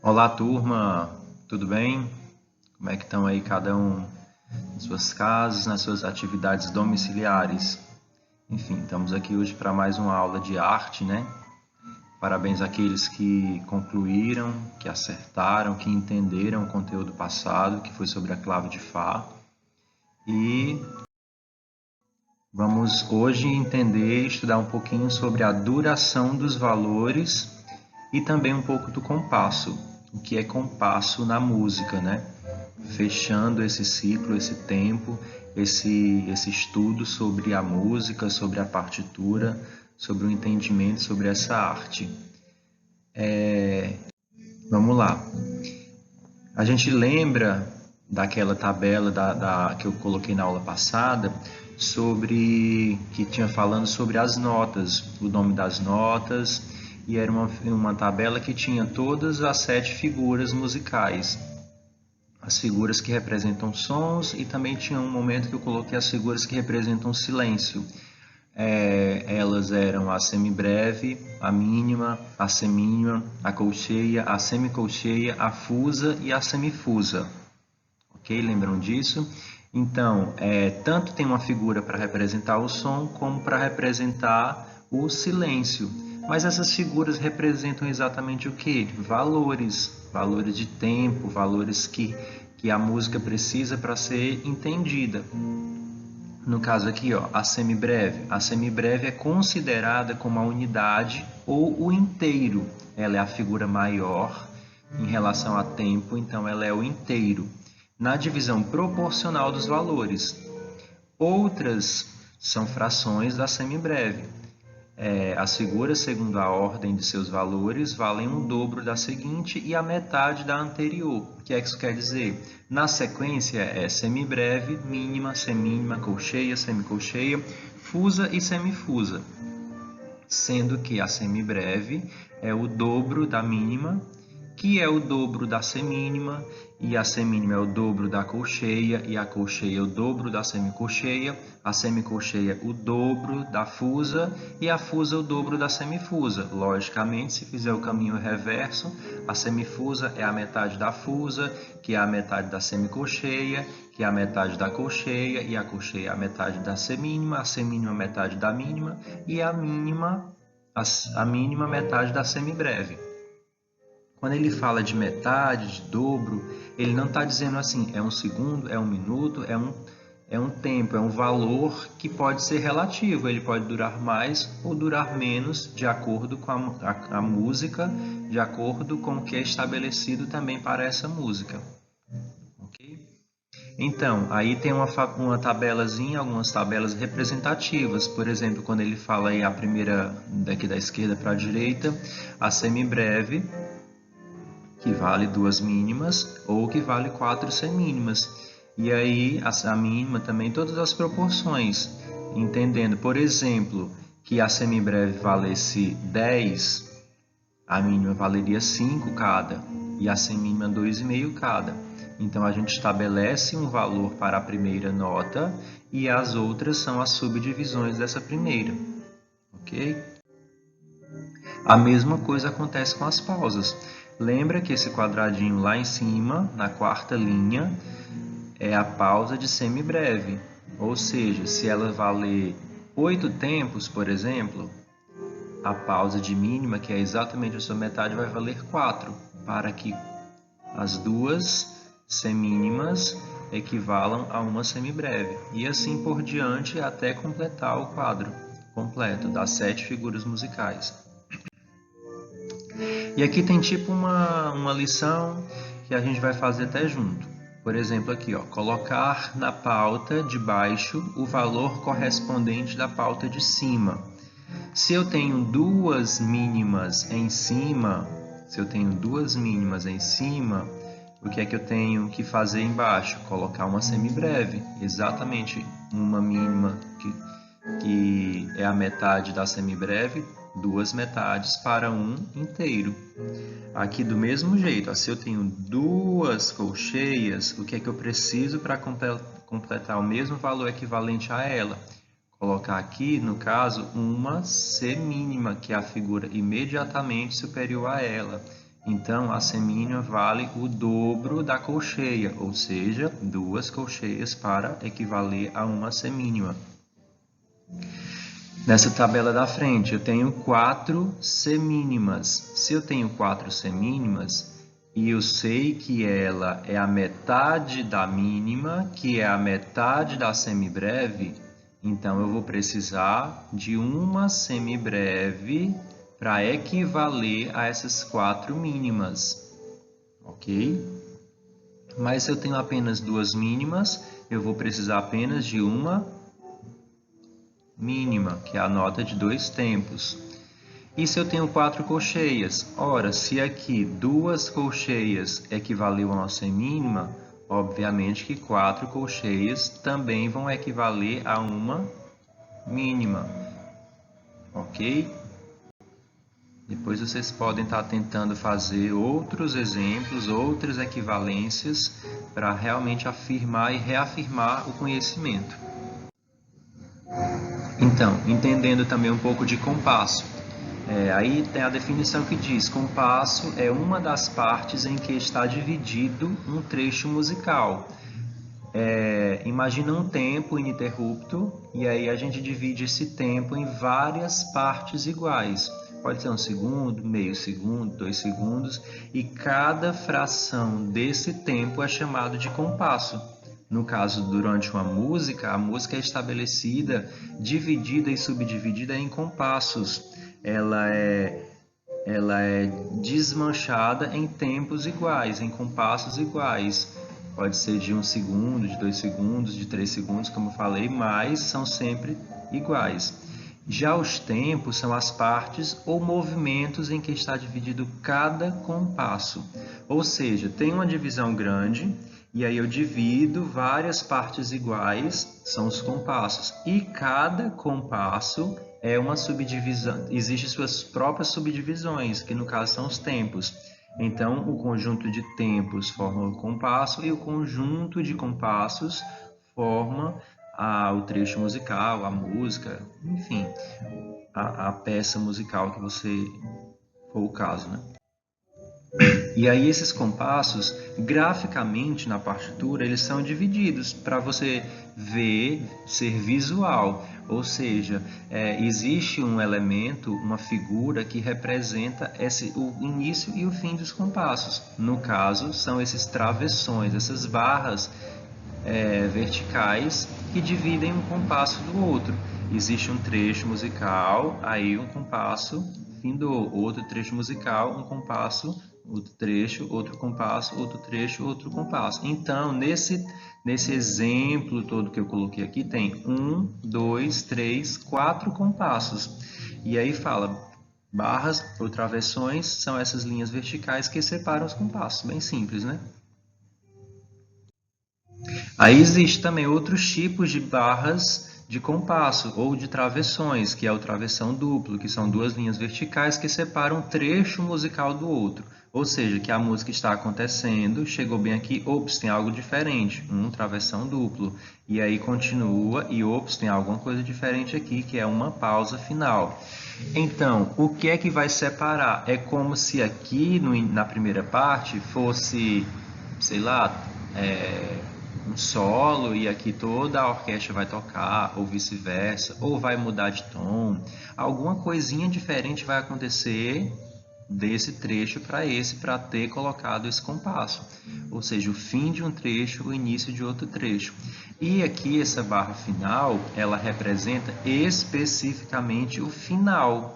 Olá, turma, tudo bem? Como é que estão aí cada um nas suas casas, nas suas atividades domiciliares? Enfim, estamos aqui hoje para mais uma aula de arte, né? Parabéns àqueles que concluíram, que acertaram, que entenderam o conteúdo passado, que foi sobre a clave de Fá. E vamos hoje entender e estudar um pouquinho sobre a duração dos valores e também um pouco do compasso. O que é compasso na música, né? Fechando esse ciclo, esse tempo, esse estudo sobre a música, sobre a partitura, sobre o entendimento sobre essa arte. Vamos lá. A gente lembra daquela tabela que eu coloquei na aula passada, sobre que tinha falando sobre as notas, o nome das notas, e era uma tabela que tinha todas as 7 figuras musicais. As figuras que representam sons, e também tinha um momento que eu coloquei as figuras que representam silêncio. Elas eram a semibreve, a mínima, a semínima, a colcheia, a semicolcheia, a fusa e a semifusa. Ok? Lembram disso? Então, tanto tem uma figura para representar o som, como para representar o silêncio. Mas essas figuras representam exatamente o que? Valores, valores de tempo, valores que a música precisa para ser entendida. No caso aqui, ó, a semibreve. A semibreve é considerada como a unidade ou o inteiro. Ela é a figura maior em relação a tempo, então ela é o inteiro. Na divisão proporcional dos valores. Outras são frações da semibreve. As figuras, segundo a ordem de seus valores, valem um dobro da seguinte e a metade da anterior. O que é que isso quer dizer? Na sequência é semibreve, mínima, semínima, colcheia, semicolcheia, fusa e semifusa. Sendo que a semibreve é o dobro da mínima, que é o dobro da semínima, e a semínima é o dobro da colcheia, e a colcheia é o dobro da semicolcheia, a semicolcheia o dobro da fusa, e a fusa o dobro da semifusa. Logicamente, se fizer o caminho reverso, a semifusa é a metade da fusa, que é a metade da semicolcheia, que é a metade da colcheia, e a colcheia é a metade da semínima, a semínima metade da mínima, e a mínima metade da semibreve. Quando ele fala de metade, de dobro, ele não está dizendo assim, é um segundo, é um minuto, é um tempo, é um valor que pode ser relativo. Ele pode durar mais ou durar menos, de acordo com a música, de acordo com o que é estabelecido também para essa música. Ok? Então, aí tem uma tabelazinha, algumas tabelas representativas. Por exemplo, quando ele fala aí a primeira, daqui da esquerda para a direita, a semibreve, que vale 2 mínimas ou que vale 4 semínimas. E aí a mínima também todas as proporções, entendendo, por exemplo, que a semibreve valesse 10, a mínima valeria 5 cada e a semínima 2,5 cada. Então a gente estabelece um valor para a primeira nota e as outras são as subdivisões dessa primeira, ok? A mesma coisa acontece com as pausas. Lembra que esse quadradinho lá em cima, na quarta linha, é a pausa de semibreve. Ou seja, se ela valer 8 tempos, por exemplo, a pausa de mínima, que é exatamente a sua metade, vai valer 4, para que as duas semínimas equivalam a uma semibreve. E assim por diante até completar o quadro completo das 7 figuras musicais. E aqui tem tipo uma lição que a gente vai fazer até junto. Por exemplo, aqui, ó, colocar na pauta de baixo o valor correspondente da pauta de cima. Se eu tenho duas mínimas em cima, o que é que eu tenho que fazer embaixo? Colocar uma semibreve, exatamente uma mínima que é a metade da semibreve, duas metades para um inteiro. Aqui do mesmo jeito, se eu tenho duas colcheias, o que é que eu preciso para completar o mesmo valor equivalente a ela? Colocar aqui, no caso, uma semínima, que é a figura imediatamente superior a ela. Então, a semínima vale o dobro da colcheia, ou seja, 2 colcheias para equivaler a uma semínima. Nessa tabela da frente, eu tenho 4 semínimas. Se eu tenho 4 semínimas e eu sei que ela é a metade da mínima, que é a metade da semibreve, então eu vou precisar de uma semibreve para equivaler a essas 4 mínimas, ok? Mas se eu tenho apenas 2 mínimas, eu vou precisar apenas de uma mínima, que é a nota de 2 tempos. E se eu tenho 4 colcheias? Ora, se aqui 2 colcheias equivaleu a uma semínima, obviamente que 4 colcheias também vão equivaler a uma mínima, ok? Depois vocês podem estar tentando fazer outros exemplos, outras equivalências para realmente afirmar e reafirmar o conhecimento. Então, entendendo também um pouco de compasso. Aí tem a definição que diz: compasso é uma das partes em que está dividido um trecho musical. Imagina um tempo ininterrupto e aí a gente divide esse tempo em várias partes iguais. Pode ser 1 segundo, meio segundo, 2 segundos, e cada fração desse tempo é chamado de compasso. No caso, durante uma música, a música é estabelecida, dividida e subdividida em compassos. Ela é desmanchada em tempos iguais, em compassos iguais. Pode ser de 1 segundo, de 2 segundos, de 3 segundos, como eu falei, mas são sempre iguais. Já os tempos são as partes ou movimentos em que está dividido cada compasso. Ou seja, tem uma divisão grande e aí eu divido várias partes iguais, são os compassos. E cada compasso é uma subdivisão, existem suas próprias subdivisões, que no caso são os tempos. Então, o conjunto de tempos forma o compasso e o conjunto de compassos forma o trecho musical, a música, enfim, a peça musical que você for o caso, né? E aí esses compassos, graficamente na partitura, eles são divididos para você ver, ser visual. Ou seja, existe um elemento, uma figura que representa o início e o fim dos compassos. No caso, são esses travessões, essas barras verticais que dividem um compasso do outro. Existe um trecho musical, aí um compasso findou, outro trecho musical, um compasso, outro trecho, outro compasso, outro trecho, outro compasso. Então, nesse exemplo todo que eu coloquei aqui, tem 1, 2, 3, 4 compassos. E aí fala, barras ou travessões são essas linhas verticais que separam os compassos. Bem simples, né? Aí existe também outros tipos de barras de compasso ou de travessões, que é o travessão duplo, que são 2 linhas verticais que separam um trecho musical do outro. Ou seja, que a música está acontecendo, chegou bem aqui, ops, tem algo diferente, um travessão duplo. E aí continua e ops, tem alguma coisa diferente aqui, que é uma pausa final. Então, o que é que vai separar? É como se aqui na primeira parte fosse, sei lá, um solo e aqui toda a orquestra vai tocar, ou vice-versa, ou vai mudar de tom. Alguma coisinha diferente vai acontecer desse trecho para ter colocado esse compasso. Ou seja, o fim de um trecho, o início de outro trecho. E aqui essa barra final, ela representa especificamente o final.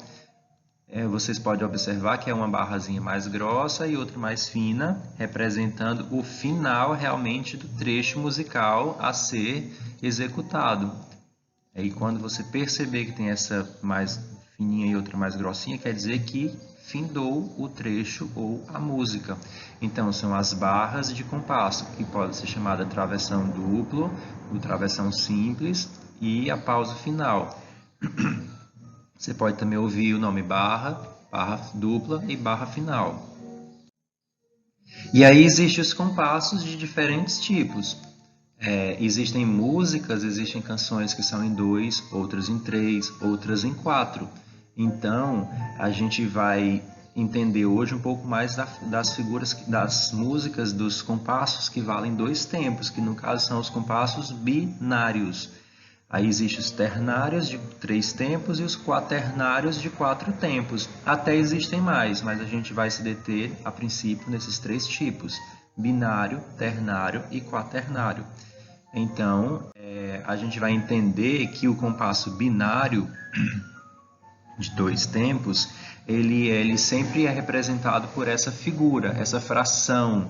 Vocês podem observar que é uma barrazinha mais grossa e outra mais fina, representando o final realmente do trecho musical a ser executado. E quando você perceber que tem essa mais fininha e outra mais grossinha, quer dizer que findou o trecho ou a música. Então, são as barras de compasso, que pode ser chamada travessão duplo, o travessão simples e a pausa final. Você pode também ouvir o nome barra, barra dupla e barra final. E aí existem os compassos de diferentes tipos. Existem músicas, existem canções que são em 2, outras em 3, outras em 4. Então, a gente vai entender hoje um pouco mais das figuras, das músicas, dos compassos que valem 2 tempos, que no caso são os compassos binários. Aí existem os ternários de 3 tempos e os quaternários de 4 tempos. Até existem mais, mas a gente vai se deter, a princípio, nesses 3 tipos: binário, ternário e quaternário. Então, a gente vai entender que o compasso binário de 2 tempos, ele sempre é representado por essa figura, essa fração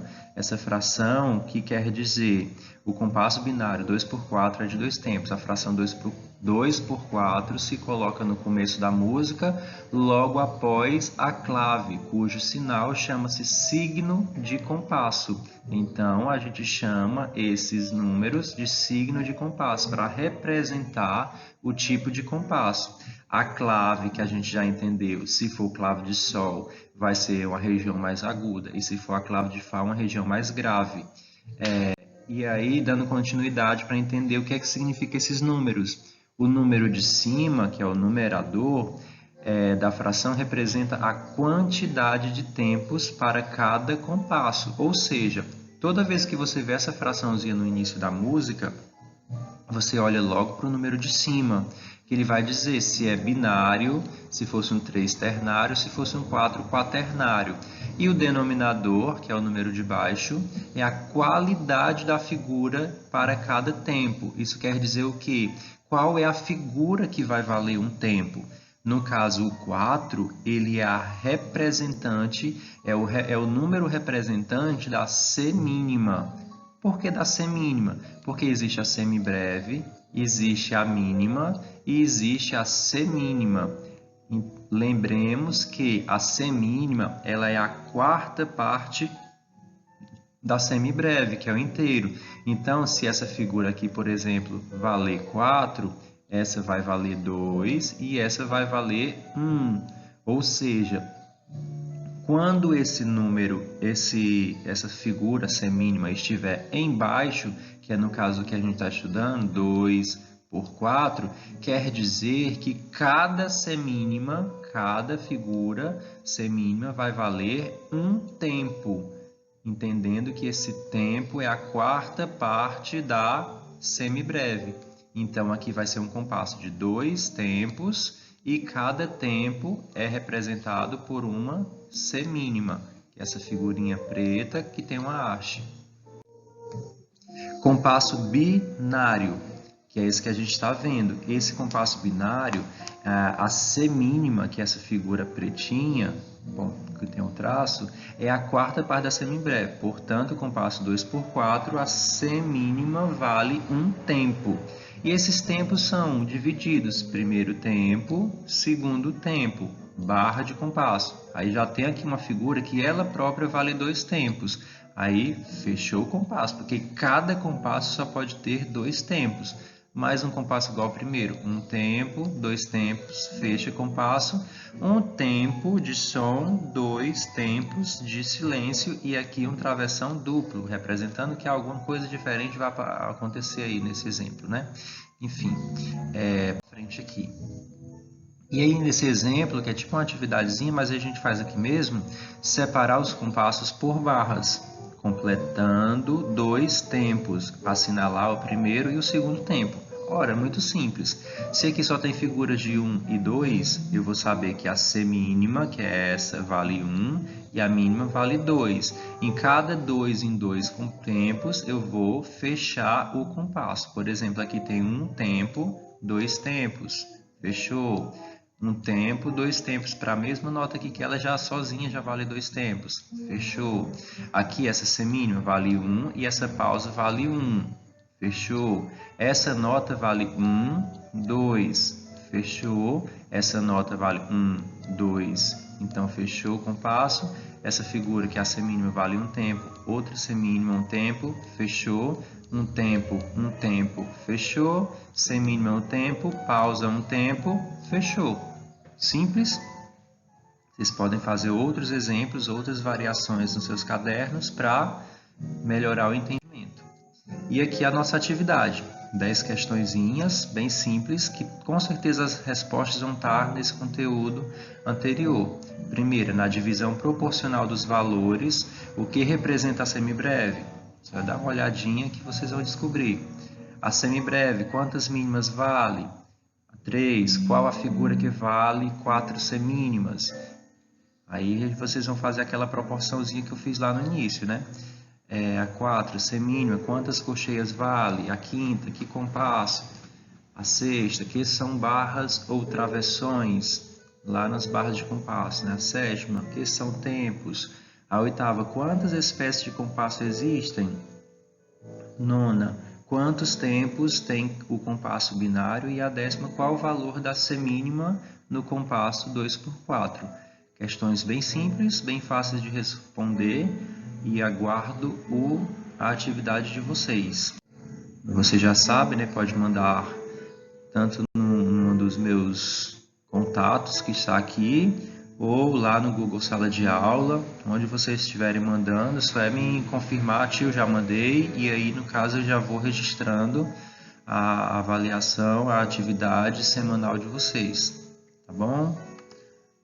que quer dizer, o compasso binário 2/4 é de 2 tempos, a fração 2/4 se coloca no começo da música, logo após a clave, cujo sinal chama-se signo de compasso. Então, a gente chama esses números de signo de compasso, para representar o tipo de compasso. A clave, que a gente já entendeu, se for clave de Sol, vai ser uma região mais aguda, e se for a clave de Fá, uma região mais grave. E aí, dando continuidade para entender o que é que significa esses números. O número de cima, que é o numerador, da fração, representa a quantidade de tempos para cada compasso. Ou seja, toda vez que você vê essa fraçãozinha no início da música, você olha logo para o número de cima, que ele vai dizer se é binário, se fosse um 3 ternário, se fosse um 4 quaternário. E o denominador, que é o número de baixo, é a qualidade da figura para cada tempo. Isso quer dizer o quê? Qual é a figura que vai valer um tempo? No caso, o 4, ele é a representante, é o número representante da semínima. Por que da semínima? Porque existe a semibreve, existe a mínima e existe a semínima. Lembremos que a semínima, ela é a 4ª parte da semibreve, que é o inteiro. Então, se essa figura aqui, por exemplo, valer 4, essa vai valer 2 e essa vai valer 1. Ou seja, quando esse número, essa figura semínima estiver embaixo, que é no caso que a gente está estudando, 2/4, quer dizer que cada semínima, cada figura semínima vai valer um tempo, entendendo que esse tempo é a 4ª parte da semibreve. Então, aqui vai ser um compasso de 2 tempos e cada tempo é representado por uma semínima, que é essa figurinha preta que tem uma haste. Compasso binário, que é esse que a gente está vendo. Esse compasso binário, a semínima, que é essa figura pretinha, que tem um traço, é a 4ª parte da semibreve. Portanto, o compasso 2/4, a semínima vale um tempo. E esses tempos são divididos: primeiro tempo, segundo tempo, barra de compasso. Aí já tem aqui uma figura que ela própria vale 2 tempos. Aí fechou o compasso, porque cada compasso só pode ter 2 tempos. Mais um compasso igual ao primeiro: um tempo, 2 tempos, fecha compasso, um tempo de som, 2 tempos de silêncio, e aqui um travessão duplo, representando que alguma coisa diferente vai acontecer aí nesse exemplo, né? Enfim, frente aqui. E aí nesse exemplo, que é tipo uma atividadezinha, mas a gente faz aqui mesmo, separar os compassos por barras, completando 2 tempos, assinalar o primeiro e o segundo tempo. Ora, muito simples. Se aqui só tem figuras de 1 e 2, eu vou saber que a semínima, que é essa, vale 1 e a mínima vale 2. Em cada 2 em 2 com tempos, eu vou fechar o compasso. Por exemplo, aqui tem um tempo, 2 tempos. Fechou. Um tempo, 2 tempos, para a mesma nota aqui, que ela já sozinha já vale 2 tempos. Fechou. Aqui essa semínima vale 1 e essa pausa vale 1. Fechou. Essa nota vale 1, 2. Fechou. Essa nota vale 1, 2. Então, fechou o compasso. Essa figura que é a semínima vale um tempo. Outra semínima, um tempo. Fechou. Um tempo, fechou. Semínima, um tempo. Pausa, um tempo. Fechou. Simples. Vocês podem fazer outros exemplos, outras variações nos seus cadernos para melhorar o entendimento. E aqui a nossa atividade. 10 questõezinhas bem simples, que com certeza as respostas vão estar nesse conteúdo anterior. Primeira, na divisão proporcional dos valores, o que representa a semibreve? Você vai dar uma olhadinha que vocês vão descobrir. A semibreve, quantas mínimas vale? 3. Qual a figura que vale 4 semínimas? Aí vocês vão fazer aquela proporçãozinha que eu fiz lá no início, né? A 4, semínima, quantas cocheias vale? A quinta, que compasso? A sexta, que são barras ou travessões? Lá nas barras de compasso, né? A sétima, que são tempos? A oitava, quantas espécies de compasso existem? Nona, quantos tempos tem o compasso binário? E a décima, qual o valor da semínima no compasso 2×4? Questões bem simples, bem fáceis de responder, e aguardo a atividade de vocês. Você já sabe, né? Pode mandar tanto num dos meus contatos que está aqui, ou lá no Google Sala de Aula, onde vocês estiverem mandando, só é me confirmar, tio, já mandei, e aí no caso eu já vou registrando a avaliação, a atividade semanal de vocês, tá bom?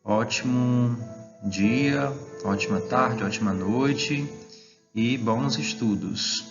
Ótimo dia, ótima tarde, ótima noite e bons estudos!